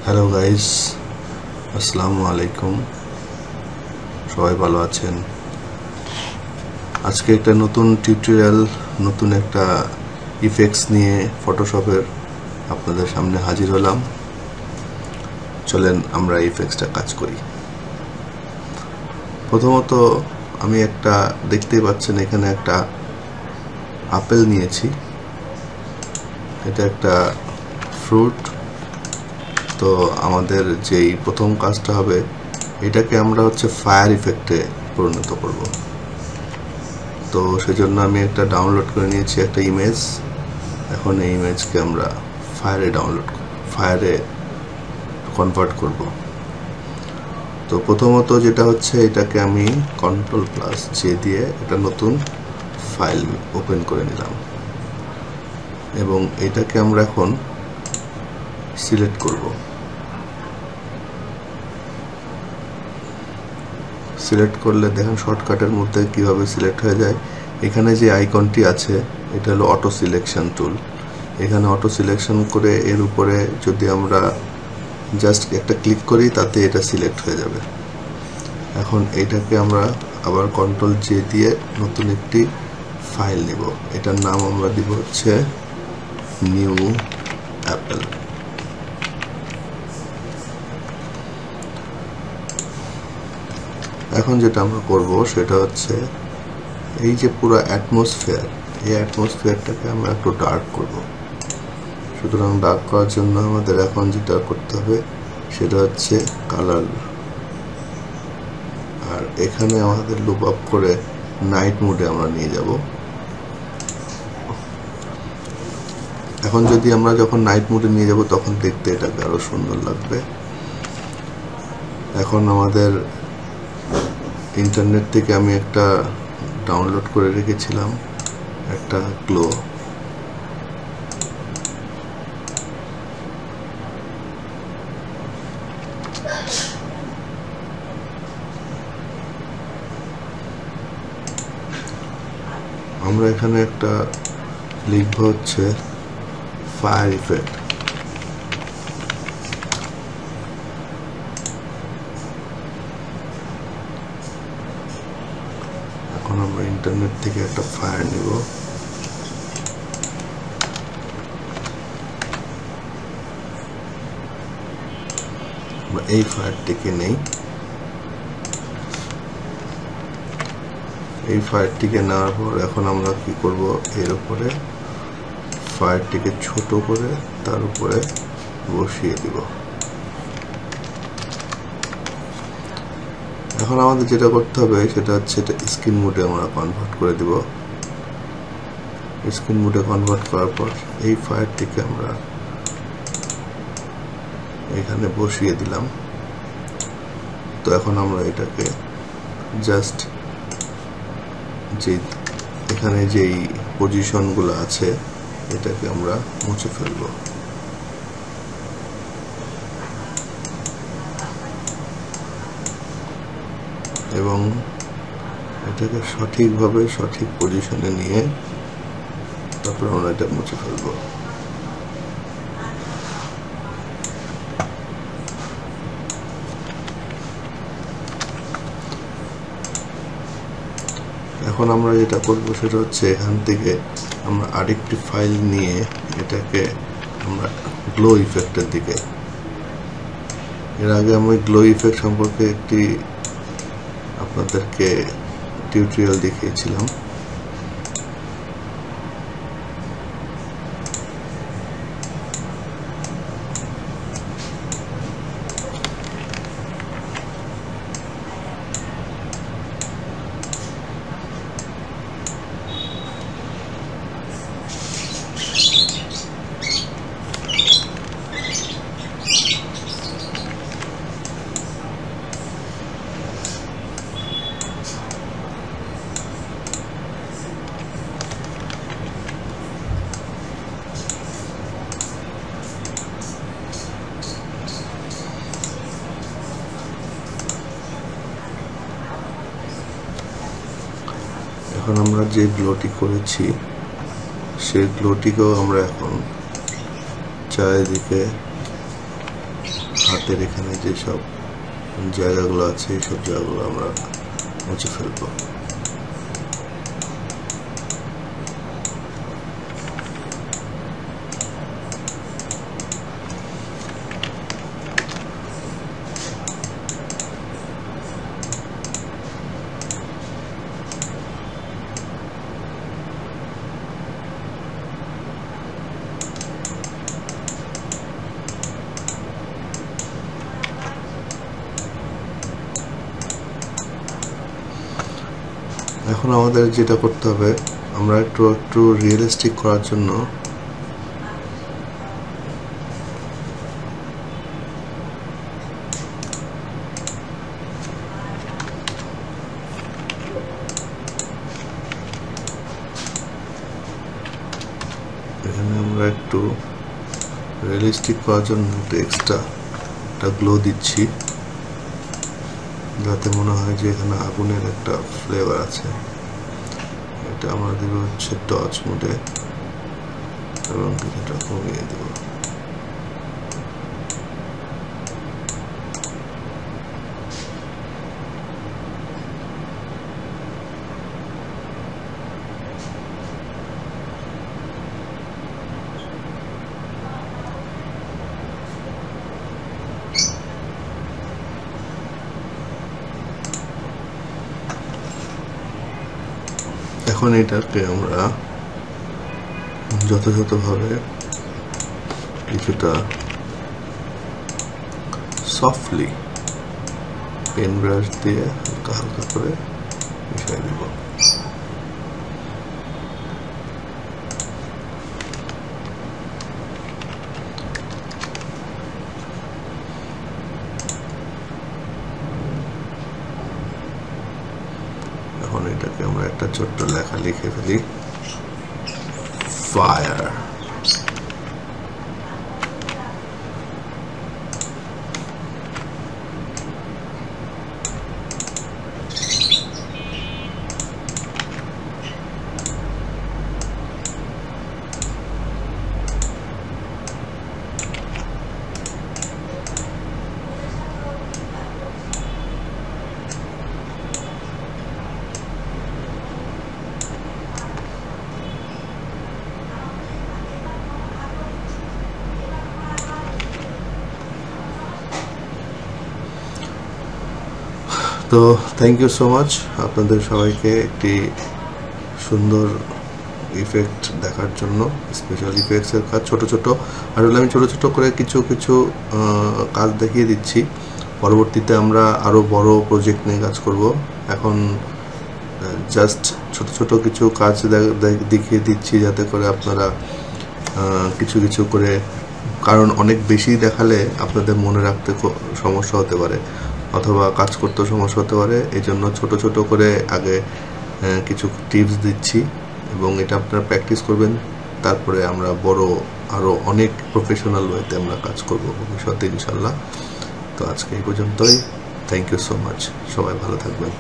Hello guys, আসসালামু আলাইকুম। সবাই ভালো আছেন? আজকে একটা নতুন টিউটোরিয়াল, নতুন একটা ইফেক্টস নিয়ে ফটোশপের আপনাদের সামনে হাজির হলাম। চলেন আমরা ইফেক্টসটা কাজ করি। প্রথমত আমি একটা দেখতেই পাচ্ছেন এখানে একটা আপেল নিয়েছি। এটা একটা ফ্রুট। তো আমাদের যেই প্রথম কাজটা হবে, এটাকে আমরা ফায়ার ইফেক্টে পরিণত করব। তো সেজন্য আমি একটা ডাউনলোড করে নিয়েছি একটা ইমেজ। এখন এই ইমেজকে আমরা ফায়ারে কনভার্ট করব। তো প্রথমত যেটা হচ্ছে, এটাকে আমি Ctrl+J দিয়ে একটা নতুন ফাইল ওপেন করে নিলাম এবং এটাকে আমরা এখন সিলেক্ট করব। সিলেক্ট করলে দেখেন শর্টকাটের মধ্যে কিভাবে সিলেক্ট হয়ে যায়। এখানে যে আইকনটি আছে এটা হলো অটো সিলেকশন টুল। এখানে অটো সিলেকশন করে এর উপরে যদি আমরা জাস্ট একটা ক্লিক করি, তাতে এটা সিলেক্ট হয়ে যাবে। এখন এটাকে আমরা আবার Ctrl+J দিয়ে নতুন একটি ফাইল নিব। এটার নাম আমরা দিব নিউ অ্যাপেল। এখন যেটা আমরা করব সেটা হচ্ছে, এই যে পুরো অ্যাটমসফিয়ার, এই অ্যাটমসফিয়ারটাকে আমরা একটু ডার্ক করব। সুতরাং ডার্ক করার জন্য আমাদের এখন যেটা করতে হবে সেটা হচ্ছে কালার। আর এখানে আমাদের লুপ আপ করে নাইট মোডে আমরা নিয়ে যাব। এখন যদি আমরা যখন নাইট মোডে নিয়ে যাব, তখন দেখতে এটাকে আরো সুন্দর লাগবে। এখন আমাদের ইন্টারনেট থেকে আমি একটা ডাউনলোড করে রেখেছিলাম, একটা গ্লো। আমরা এখানে একটা লিখব ফায়ার ইফেক্ট। এখন আমরা ইন্টারনেট থেকে একটা ফায়ার নিব। এই ফায়ারটিকে নেই। এই ফায়ারটিকে নেওয়ার পর এখন আমরা কি করব, এর উপরে ফায়ারটিকে ছোট করে তার উপরে বসিয়ে দিব। এখন আমাদের যেটা করতে হবে সেটা হচ্ছে, এটা স্ক্রিন মোডে আমরা কনভার্ট করে দিব। স্ক্রিন মোডে কনভার্ট করার পর এই ফায়ারটিকে আমরা এখানে বসিয়ে দিলাম। তো এখন আমরা এটাকে জাস্ট যে এখানে যেই পজিশনগুলো আছে এটাকে আমরা মুছে ফেলব। এবং এটাকে সঠিকভাবে সঠিক পজিশনে নিয়ে তারপর আমরা এটা মুছে ফেলব। এখন আমরা যেটা করব সেটা হচ্ছে, এখান থেকে আমরা আরেকটি ফাইল নিয়ে এটাকে আমরা গ্লো ইফেক্টের দিকে। এর আগে আমি গ্লো ইফেক্ট সম্পর্কে একটি আপনাদেরকে টিউটোরিয়াল দেখিয়েছিলাম। এখন আমরা যে গ্লোটি করেছি সেই গ্লোটিকেও আমরা এখন চারিদিকে হাতের এখানে যেসব জায়গাগুলো আছে এইসব জায়গাগুলো আমরা মুছে ফেলবো। এখন আমাদের যেটা করতে হবে, আমরা একটু রিয়েলিস্টিক করার জন্য এখানে আমরা একটু এক্সট্রা একটা গ্লো দিচ্ছি, যাতে মনে হয় যে এখানে আগুনের একটা ফ্লেভার আছে। এটা আমরা দেব হচ্ছে টর্চ মোডে এবং কিছুটা কমিয়ে দেব। এখন এটাকে আমরা যথাযথভাবে কিছুটা সফটলি পেন ব্রাশ দিয়ে হালকা হালকা করে মিশিয়ে দেব। এখন এটাকে আমরা একটা ছোট্ট লেখা লিখে ফেলি, ফায়ার। তো থ্যাংক ইউ সো মাচ আপনাদের সবাইকে একটি সুন্দর ইফেক্ট দেখার জন্য। স্পেশাল ইফেক্টসের কাজ ছোট ছোট, আর আমি ছোট ছোট করে কিছু কাজ দেখিয়ে দিচ্ছি। পরবর্তীতে আমরা আরও বড় প্রজেক্ট নিয়ে কাজ করব। এখন জাস্ট ছোট ছোট কিছু কাজ দেখিয়ে দিচ্ছি, যাতে করে আপনারা কিছু করে, কারণ অনেক বেশি দেখালে আপনাদের মনে রাখতে সমস্যা হতে পারে অথবা কাজ করতে সমস্যা হতে পারে। এই জন্য ছোট করে আগে কিছু টিপস দিচ্ছি এবং এটা আপনারা প্র্যাকটিস করবেন। তারপরে আমরা বড় আরও অনেক প্রফেশনাল ওয়েতে আমরা কাজ করব ভবিষ্যতে ইনশাল্লাহ। তো আজকে এই পর্যন্তই। থ্যাংক ইউ সো মাচ, সবাই ভালো থাকবেন।